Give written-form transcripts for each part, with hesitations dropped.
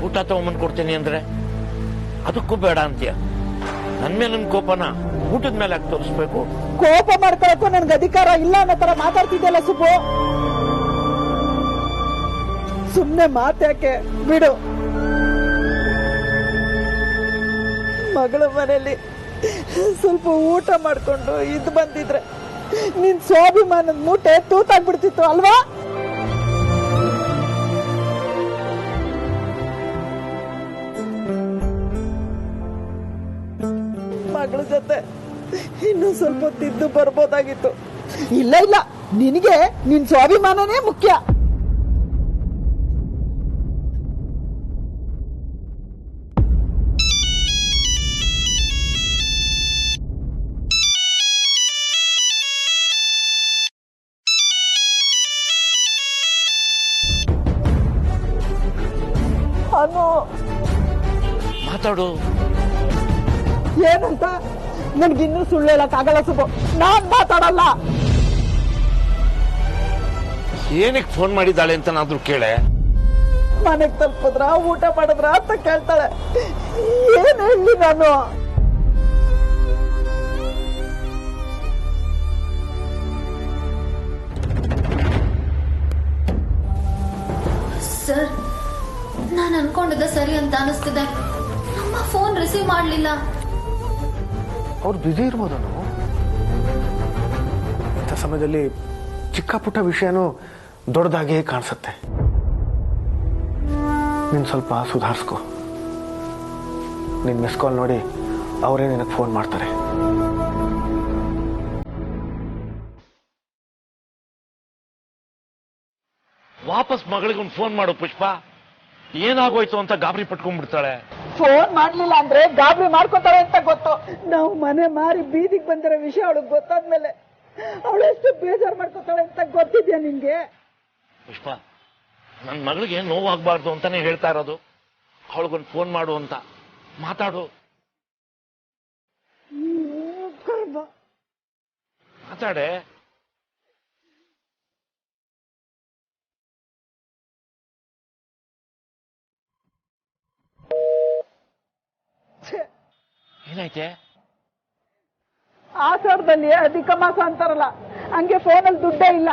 ಊಟ ತಗೊಂಬಂದು ಕೊಡ್ತೀನಿ ಅಂದ್ರೆ ಅದಕ್ಕೂ ಬೇಡ ಅಂತೀಯ. ನನ್ ಮೇಲೆ ನನ್ ಕೋಪನ ಊಟದ ಮೇಲೆ ಯಾಕೆ ತೋರಿಸ್ಬೇಕು? ಕೋಪ ಮಾಡ್ಕೊಳಕ್ಕೂ ನನ್ಗೆ ಅಧಿಕಾರ ಇಲ್ಲ ಅನ್ನೋ ತರ ಮಾತಾಡ್ತಿದ್ಯಲ್ಲ ಸುಬ್ಬು. ಸುಮ್ನೆ ಮಾತ್ಯಾಕೆ ಬಿಡು. ಮಗಳ ಮನೆಯಲ್ಲಿ ಸ್ವಲ್ಪ ಊಟ ಮಾಡ್ಕೊಂಡು ಇದ್ ಬಂದಿದ್ರೆ ನಿನ್ ಸ್ವಾಭಿಮಾನದ ಮೂಟೆ ತೂತಾಗ್ಬಿಡ್ತಿತ್ತು ಅಲ್ವಾ? ಮಗಳ ಜೊತೆ ಇನ್ನು ಸ್ವಲ್ಪ ತಿದ್ದು ಬರ್ಬೋದಾಗಿತ್ತು. ಇಲ್ಲ ಇಲ್ಲ, ನಿನಗೆ ನಿನ್ ಸ್ವಾಭಿಮಾನನೇ ಮುಖ್ಯ. ಮಾತಾಡು. ಏನಂತ? ನನ್ಗಿನ್ನೂ ಸುಳ್ಳು ಹೇಳಕ್ ಆಗಲ್ಲ ಸುಬ್ಬು, ನಾನ್ ಮಾತಾಡಲ್ಲ. ಏನಕ್ಕೆ ಫೋನ್ ಮಾಡಿದ್ದಾಳೆ ಅಂತ ನಾದ್ರೂ ಕೇಳೆ. ಮನೆಗ್ ತಲುಪಿದ್ರ ಊಟ ಮಾಡಿದ್ರ ಅಂತ ಕೇಳ್ತಾಳೆ. ಏನ್ ಹೇಳಿ ನಾನು? ಸರ್, ನಾನು ಅನ್ಕೊಂಡಿದ್ದ ಸರಿ ಅಂತ ಅನಿಸ್ತಿದೆ. ನಮ್ಮ ಫೋನ್ ರಿಸೀವ್ ಮಾಡ್ಲಿಲ್ಲ. ಅವ್ರು ಬ್ಯುಸಿ ಇರ್ಬೋದನು. ಇಂಥ ಸಮಯದಲ್ಲಿ ಚಿಕ್ಕ ಪುಟ್ಟ ವಿಷಯನೂ ದೊಡ್ಡದಾಗೇ ಕಾಣಿಸುತ್ತೆ. ನೀನು ಸ್ವಲ್ಪ ಸುಧಾರಿಸ್ಕೊ. ನಿನ್ನ ಮಿಸ್ ಕಾಲ್ ನೋಡಿ ಅವರೇ ನಿನಗೆ ಫೋನ್ ಮಾಡ್ತಾರೆ. ವಾಪಸ್ ಮಗಳಿಗೊಂದು ಫೋನ್ ಮಾಡು ಪುಷ್ಪ. ಏನಾಗೋಯ್ತು ಅಂತ ಗಾಬರಿ ಪಟ್ಕೊಂಡ್ಬಿಡ್ತಾಳೆ. ಫೋನ್ ಮಾಡ್ಲಿಲ್ಲ ಅಂದ್ರೆ ಗಾಬರಿ ಮಾಡ್ಕೊತಾಳೆ ಅಂತ ಗೊತ್ತು. ನಾವು ಮನೆ ಮಾರಿ ಬೀದಿಗೆ ಬಂದಿರೋ ವಿಷಯ ಅವಳಿಗೆ ಗೊತ್ತಾದ್ಮೇಲೆ ಅವಳು ಎಷ್ಟು ಬೇಜಾರು ಮಾಡ್ಕೊತಾಳೆ ಅಂತ ಗೊತ್ತಿದ್ಯಾ ನಿನ್ಗೆ? ಪುಷ್ಪ, ನನ್ನ ಮಗಳಿಗೆ ನೋವಾಗಬಾರ್ದು ಅಂತಾನೆ ಹೇಳ್ತಾ ಇರೋದು. ಅವಳಿಗೊಂದು ಫೋನ್ ಮಾಡು ಅಂತ. ಮಾತಾಡು. ಮಾತಾಡೆ. ಏನಾಯ್ತೆ? ಆಷಾಢದಲ್ಲಿ ಅಧಿಕ ಮಾಸ ಅಂತಾರಲ್ಲ, ಹಂಗೆ ಫೋನಲ್ಲಿ ದುಡ್ಡೇ ಇಲ್ಲ.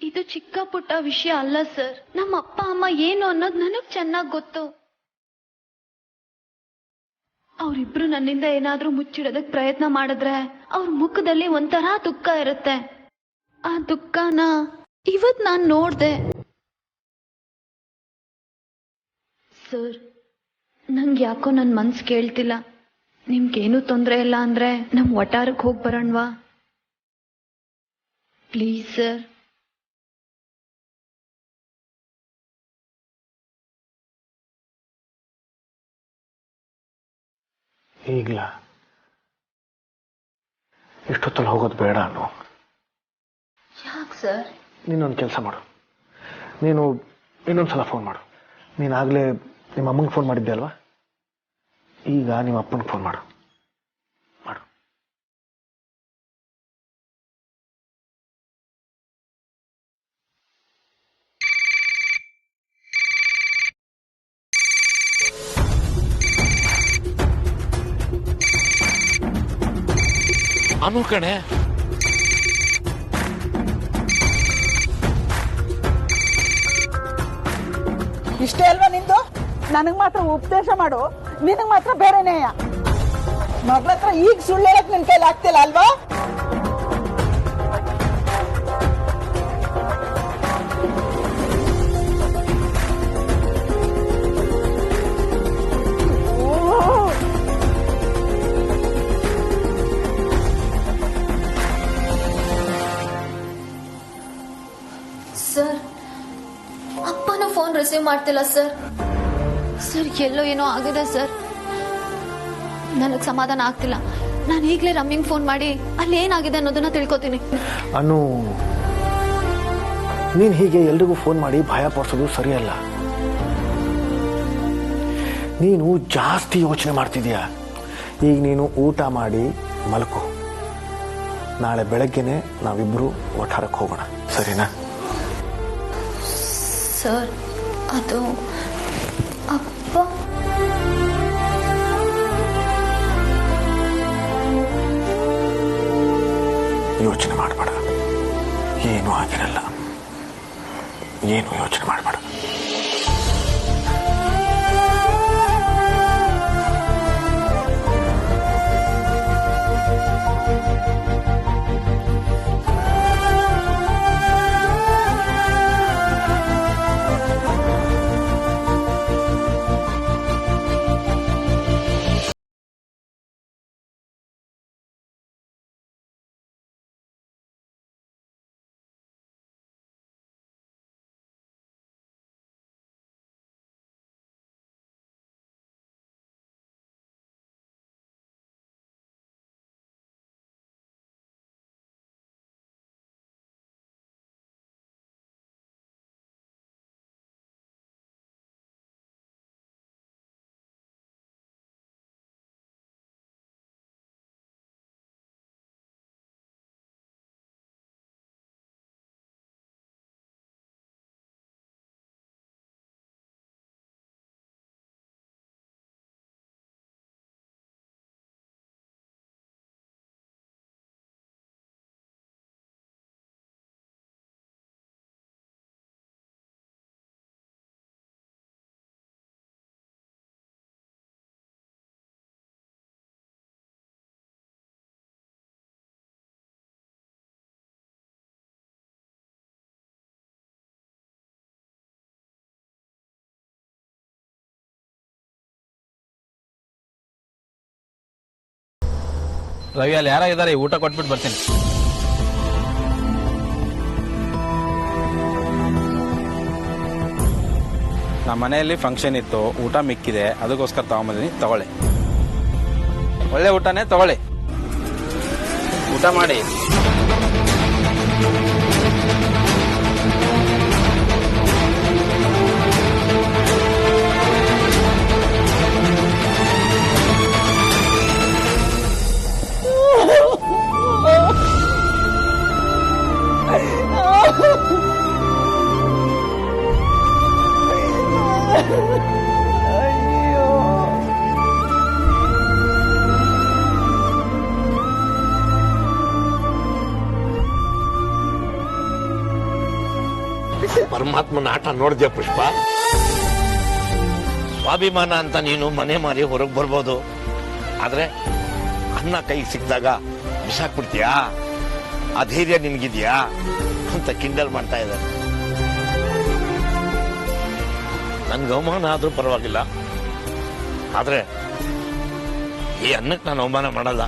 ಇದು ಚಿಕ್ಕ ಪುಟ್ಟ ವಿಷಯ ಅಲ್ಲ ಸರ್. ನಮ್ಮ ಅಪ್ಪ ಅಮ್ಮ ಏನು ಅನ್ನೋದು ನನಗ್ ಚೆನ್ನಾಗ್ ಗೊತ್ತು. ಅವರಿಬ್ರು ನನ್ನಿಂದ ಏನಾದ್ರೂ ಮುಚ್ಚಿಡೋದಕ್ ಪ್ರಯತ್ನ ಮಾಡಿದ್ರೆ ಅವ್ರ ಮುಖದಲ್ಲಿ ಒಂಥರ ದುಃಖ ಇರುತ್ತೆ. ಆ ದುಃಖನ ಇವತ್ ನಾನ್ ನೋಡ್ದೆ ಸರ್. ನಂಗೆ ಯಾಕೋ ನನ್ ಮನ್ಸ್ ಕೇಳ್ತಿಲ್ಲ. ನಿಮ್ಗೇನು ತೊಂದ್ರೆ ಇಲ್ಲ ಅಂದ್ರೆ ನಮ್ ವಟಾರಕ್ಕೆ ಹೋಗಿ ಬರೋಣವಾ ಪ್ಲೀಸ್ ಸರ್? ಈಗ್ಲ ಇಷ್ಟೊತ್ತಲ್ಲಿ ಹೋಗೋದು ಬೇಡ ಅನ್ನೋ. ಯಾಕೆ ಸರ್? ನೀನೊಂದು ಕೆಲಸ ಮಾಡು. ನೀನು ಇನ್ನೊಂದ್ಸಲ ಫೋನ್ ಮಾಡು. ನೀನಾಗಲೇ ನಿಮ್ಮ ಅಮ್ಮಂಗೆ ಫೋನ್ ಮಾಡಿದ್ದೆ ಅಲ್ವಾ? ಈಗ ನಿಮ್ಮ ಅಪ್ಪನಿಗೆ ಫೋನ್ ಮಾಡು. ಮಾಡು. ಅನು ಕಣೆ. ಇಷ್ಟೇ ಅಲ್ವಾ ನಿಂದು? ನನಗ್ ಮಾತ್ರ ಉಪದೇಶ ಮಾಡು, ನಿನಗ್ ಮಾತ್ರ ಬೇರೆನೇ. ಮಗಳ ಹತ್ರ ಈಗ ಸುಳ್ಳು ಹೇಳಕ್ ನಿನ್ ಕೈಲಿ ಆಗ್ತಿಲ್ಲ ಅಲ್ವಾ? ಸರ್, ಅಪ್ಪನೂ ಫೋನ್ ರಿಸೀವ್ ಮಾಡ್ತಿಲ್ಲ ಸರ್. ಸರ್, ಎಲ್ಲೋ ಏನೋ ಆಗಿದೆ ಸರ್. ನನಗ್ ಸಮಾಧಾನ ಆಗ್ತಿಲ್ಲ. ನಾನು ಈಗಲೇ ರಮ್ಯಂಗ್ ಫೋನ್ ಮಾಡಿ ಅಲ್ಲಿ ಏನಾಗಿದೆ ಅನ್ನೋದನ್ನ ತಿಳ್ಕೊತೀನಿ. ಅನು, ನೀನು ಹೀಗೆ ಎಲ್ರಿಗೂ ಫೋನ್ ಮಾಡಿ ಭಯ ಪಡಿಸೋದು ಸರಿಯಲ್ಲ. ನೀನು ಜಾಸ್ತಿ ಯೋಚನೆ ಮಾಡ್ತಿದ್ಯಾ. ಈಗ ನೀನು ಊಟ ಮಾಡಿ ಮಲ್ಕೋ. ನಾಳೆ ಬೆಳಗ್ಗೆನೆ ನಾವಿಬ್ರು ಒಟ್ಟಾರಕ್ಕೆ ಹೋಗೋಣ, ಸರಿನಾ? ಸರ್, ಅದು ಅಪ್ಪ ಯೋಚನೆ ಮಾಡಬೇಡ, ಏನೂ ಆಗಿರಲ್ಲ, ಏನು ಯೋಚನೆ ಮಾಡಬೇಡ. ರವಿ, ಅಲ್ಲಿ ಯಾರಾಗಿದ್ದಾರೆ? ಊಟ ಕೊಟ್ಬಿಟ್ಟು ಬರ್ತೀನಿ. ನಮ್ಮ ಮನೆಯಲ್ಲಿ ಫಂಕ್ಷನ್ ಇತ್ತು, ಊಟ ಮಿಕ್ಕಿದೆ, ಅದಕ್ಕೋಸ್ಕರ ತಗೊಂಬಂದಿನಿ, ತಗೊಳ್ಳಿ. ಒಳ್ಳೆ ಊಟನೇ, ತಗೊಳ್ಳಿ, ಊಟ ಮಾಡಿ. ಪರಮಾತ್ಮನ ಆಟ ನೋಡಿದ್ಯಾ ಪುಷ್ಪ? ಸ್ವಾಭಿಮಾನ ಅಂತ ನೀನು ಮನೆ ಮಾರಿ ಹೊರಗೆ ಬರ್ಬೋದು, ಆದ್ರೆ ಅನ್ನ ಕೈಗೆ ಸಿಕ್ಕಿದಾಗ ಬಿಸಾಕ್ಬಿಡ್ತೀಯಾ? ಆ ಧೈರ್ಯ ನಿನ್ಗಿದ್ಯಾ ಅಂತ ಕಿಂಡಲ್ ಮಾಡ್ತಾ ಇದ್ದಾರೆ. ನನ್ಗೆ ಅವಮಾನ ಆದ್ರೂ ಪರವಾಗಿಲ್ಲ, ಆದ್ರೆ ಈ ಅನ್ನಕ್ಕೆ ನಾನು ಅವಮಾನ ಮಾಡಲ್ಲ.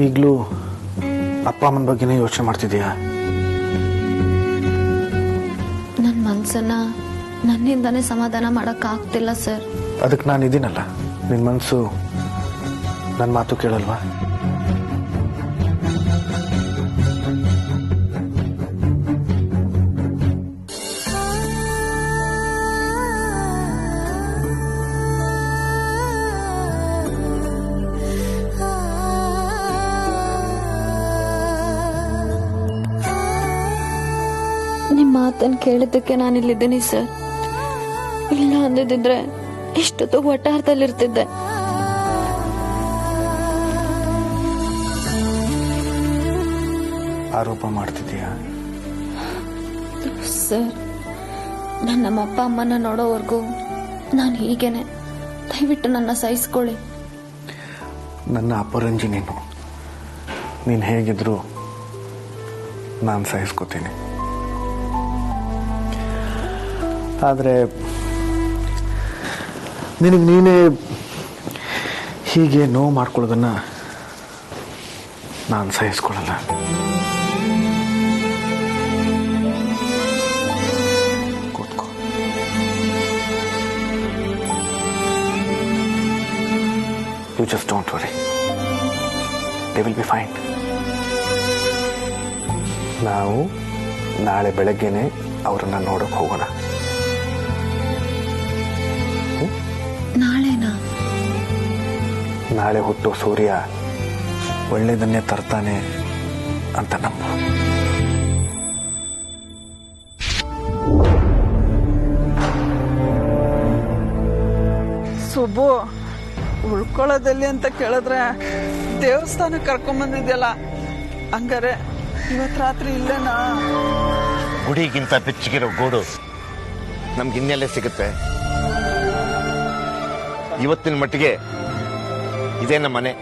ಈಗಲೂ ಅಪ್ಪ ಅಮ್ಮನ ಬಗ್ಗೆನೇ ಯೋಚನೆ ಮಾಡ್ತಿದ್ದೀಯಾ? ನನ್ನ ಮನ್ಸನ್ನ ನನ್ನಿಂದಾನೇ ಸಮಾಧಾನ ಮಾಡೋಕ್ಕಾಗ್ತಿಲ್ಲ ಸರ್. ಅದಕ್ಕೆ ನಾನು ಇದೀನಲ್ಲ, ನಿನ್ನ ಮನಸ್ಸು ನನ್ನ ಮಾತು ಕೇಳಲ್ವಾ? ಮಾತನ್ನು ಕೇಳಿದ್ದಕ್ಕೆ ನಾನು ಇಲ್ಲಿದ್ದೀನಿ ಸರ್. ಇಲ್ಲ ಅಂದಿದ್ರೆ ಎಷ್ಟೊತ್ತು ಒಟ್ಟಾರದಲ್ಲಿರ್ತಿದ್ದೆ. ಆರೋಪ ಮಾಡ್ತಿದ್ದೀಯಾ? ಸರ್, ನಾನು ನಮ್ಮಪ್ಪ ಅಮ್ಮನ ನೋಡೋವರೆಗೂ ನಾನು ಹೀಗೇನೆ. ದಯವಿಟ್ಟು ನನ್ನ ಸಹಿಸ್ಕೊಳ್ಳಿ. ನನ್ನ ಅಪರಂಜಿ ನೀನು ಹೇಗಿದ್ರು ನಾನು ಸಹಿಸ್ಕೋತೀನಿ. ಆದರೆ ನಿನಗೆ ನೀನೇ ಹೀಗೆ ನೋವು ಮಾಡ್ಕೊಳ್ಳೋದನ್ನ ನಾನು ಸಹಿಸ್ಕೊಳ್ಳಲ್ಲ. ಕೂತ್ಕೋ. You just don't worry. They will be fine. ನಾವು ನಾಳೆ ಬೆಳಗ್ಗೆನೆ ಅವರನ್ನ ನೋಡಕ್ ಹೋಗೋಣ. ನಾಳೆನಾ? ನಾಳೆ ಹುಟ್ಟೋ ಸೂರ್ಯ ಒಳ್ಳೆಯದನ್ನೇ ತರ್ತಾನೆ ಅಂತ ನಂಬು. ಸುಬ್ಬು, ಉಳ್ಕೊಳ್ಳೋದಲ್ಲಿ ಅಂತ ಕೇಳಿದ್ರೆ ದೇವಸ್ಥಾನ ಕರ್ಕೊಂಬಂದಿದ್ಯಲ್ಲ, ಹಂಗಾರೆ ಇವತ್ತು ರಾತ್ರಿ ಇಲ್ಲೇನಾ? ಗುಡಿಗಿಂತ ಬೆಚ್ಚಗಿರೋ ಗೋಡು ನಮ್ಗೆ ಇನ್ನೆಲ್ಲೇ ಸಿಗುತ್ತೆ? ಇವತ್ತಿನ ಮಟ್ಟಿಗೆ ಇದೇ ನಮ್ಮ ಮನೆ.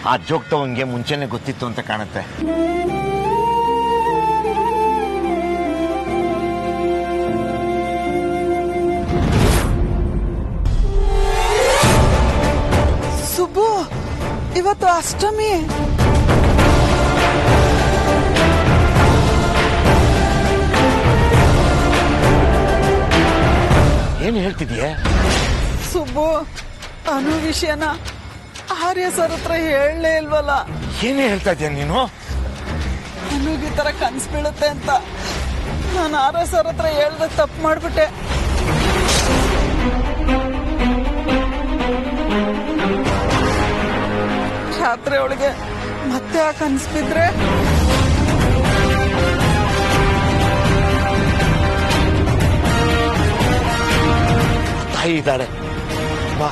ಆ ಜೋಗ್ತವಂಗೆ ಮುಂಚೆನೆ ಗೊತ್ತಿತ್ತು ಅಂತ ಕಾಣುತ್ತೆ. ಸುಬ್ಬು, ಇವತ್ತು ಅಷ್ಟಮಿ. ಏನು ಹೇಳ್ತಿದೀಯ? ಸುಬ್ಬು, ಅನು ವಿಷಯನ ಆರ್ಯ ಸರ್ ಹತ್ರ ಹೇಳಲೇ ಇಲ್ವಲ್ಲ. ಏನೇ ಹೇಳ್ತಾ ಇದೀಯ ನೀನು? ಅನುಗೆ ಈ ತರ ಕನ್ಸು ಬೀಳುತ್ತೆ ಅಂತ ನಾನು ಆರ್ಯ ಸರ್ ಹತ್ರ ಹೇಳ್ದೆ ತಪ್ಪು ಮಾಡ್ಬಿಟ್ಟೆ. ರಾತ್ರಿ ಅವಳಿಗೆ ಮತ್ತೆ ಆ ಕನ್ಸು ಬಿದ್ರೆ ತಾಯಿ ಇದ್ದಾಳೆ, ಬಾ.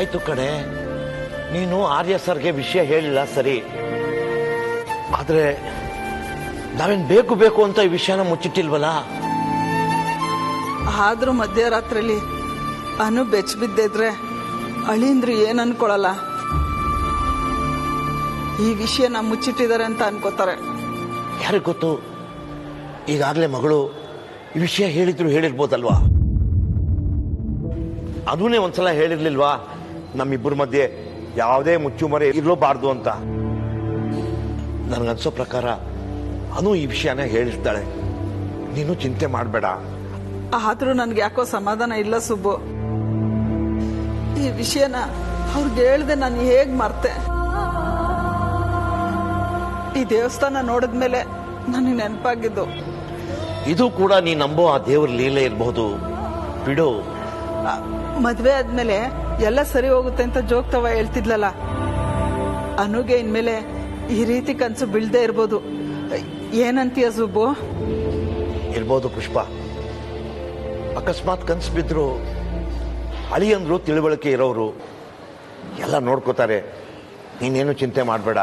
ಆಯ್ತು ಕಣೆ, ನೀನು ಆರ್ಯ ಸರ್ಗೆ ವಿಷಯ ಹೇಳಿಲ್ಲ ಸರಿ, ಆದ್ರೆ ನಾವೇನ್ ಬೇಕು ಬೇಕು ಅಂತ ಈ ವಿಷಯನ ಮುಚ್ಚಿಟ್ಟಿಲ್ವಲ್ಲ. ಆದ್ರೂ ಮಧ್ಯರಾತ್ರಿಲಿ ಅನು ಬೆಚ್ಚ ಬಿದ್ದಿದ್ರೆ ಅಳಿಂದ್ರು ಏನ್ ಅನ್ಕೊಳಲ್ಲ. ಈ ವಿಷಯನ ಮುಚ್ಚಿಟ್ಟಿದ್ದಾರೆ ಅಂತ ಅನ್ಕೋತಾರೆ. ಯಾರಿಗೆ ಗೊತ್ತು, ಈಗಾಗಲೇ ಮಗಳು ಈ ವಿಷಯ ಹೇಳಿದ್ರು ಹೇಳಿರ್ಬೋದಲ್ವಾ. ಅದನ್ನೇ ಒಂದ್ಸಲ ಹೇಳಿರ್ಲಿಲ್ವಾ, ನಮ್ಮಿಬ್ಬರ ಮಧ್ಯೆ ಯಾವುದೇ ಮುಚ್ಚುಮರೆ ಇರಲೂಬಾರ್ದು ಅಂತ. ನನಗನ್ಸೋ ಪ್ರಕಾರ ಅನು ಈ ವಿಷಯನ ಹೇಳಿರ್ತಾಳೆ. ನೀನು ಚಿಂತೆ ಮಾಡಬೇಡ. ಆದ್ರೂ ನನ್ಗೆ ಯಾಕೋ ಸಮಾಧಾನ ಇಲ್ಲ ಸುಬ್ಬು. ಈ ವಿಷಯನ ಅವ್ರಿಗೆ ಹೇಳ್ದೆ ನಾನು ಹೇಗ್ ಮರ್ತೆ. ಈ ದೇವಸ್ಥಾನ ನೋಡಿದ್ಮೇಲೆ ನನಗೆ ನೆನಪಾಗಿದ್ದು. ಇದು ಕೂಡ ನೀ ನಂಬೋ ಆ ದೇವ್ರ ಲೀಲೆ ಇರಬಹುದು ಬಿಡು. ಮದ್ವೆ ಆದ್ಮೇಲೆ ಎಲ್ಲ ಸರಿ ಹೋಗುತ್ತೆ ಅಂತ ಜೋಗ್ತವ ಹೇಳ್ತಿದ್ಲಲ್ಲ, ಅನುಗೆ ಇನ್ಮೇಲೆ ಈ ರೀತಿ ಕನ್ಸು ಬೀಳ್ದೇ ಇರ್ಬೋದು. ಏನಂತೀಯ ಸುಬ್ಬು? ಇರ್ಬೋದು ಪುಷ್ಪ. ಅಕಸ್ಮಾತ್ ಕನ್ಸು ಬಿದ್ರು ಅಳಿಯಂದ್ರು ತಿಳುವಳಿಕೆ ಇರೋರು ಎಲ್ಲ ನೋಡ್ಕೋತಾರೆ. ನೀನೇನು ಚಿಂತೆ ಮಾಡಬೇಡ.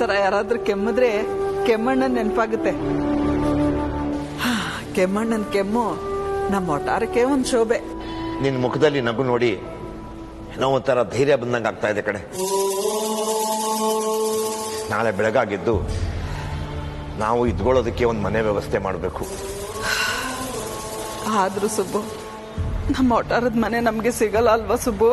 ಥರ ಯಾರಾದ್ರೂ ಕೆಮ್ಮಿದ್ರೆ ಕೆಮ್ಮಣ್ಣನ ನೆನಪಾಗುತ್ತೆ. ಕೆಮ್ಮಣ್ಣನ ಕೆಮ್ಮು ನಮ್ಮ ಒಟ್ಟಾರಕ್ಕೆ ಒಂದು ಶೋಭೆ. ನಿನ್ನ ಮುಖದಲ್ಲಿ ನಗು ನೋಡಿ ಏನೋ ಒಂಥರ ಧೈರ್ಯ ಬಂದಂಗೆ ಆಗ್ತಾ ಇದೆ ಕಡೆ. ನಾಳೆ ಬೆಳಗಾಗಿದ್ದು ನಾವು ಇದ್ಕೊಳ್ಳೋದಕ್ಕೆ ಒಂದು ಮನೆ ವ್ಯವಸ್ಥೆ ಮಾಡಬೇಕು. ಆದ್ರೂ ಸುಬ್ಬು, ನಮ್ಮ ಒಟ್ಟಾರದ ಮನೆ ನಮ್ಗೆ ಸಿಗಲ್ಲ ಅಲ್ವಾ ಸುಬ್ಬು?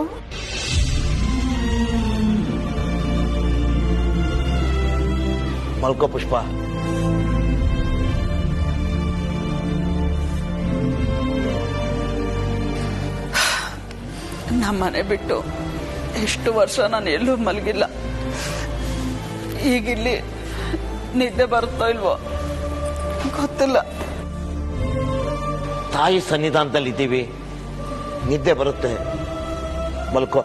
ಮಲ್ಕೋ ಪುಷ್ಪ. ನಮ್ಮ ಮನೆ ಬಿಟ್ಟು ಎಷ್ಟು ವರ್ಷ ನಾನು ಎಲ್ಲೂ ಮಲಗಿಲ್ಲ. ಈಗಿಲ್ಲಿ ನಿದ್ದೆ ಬರುತ್ತೋ ಇಲ್ವೋ ಗೊತ್ತಿಲ್ಲ. ತಾಯಿ ಸನ್ನಿಧಾನದಲ್ಲಿ ಇದ್ದೀವಿ, ನಿದ್ದೆ ಬರುತ್ತೆ, ಮಲ್ಕೋ.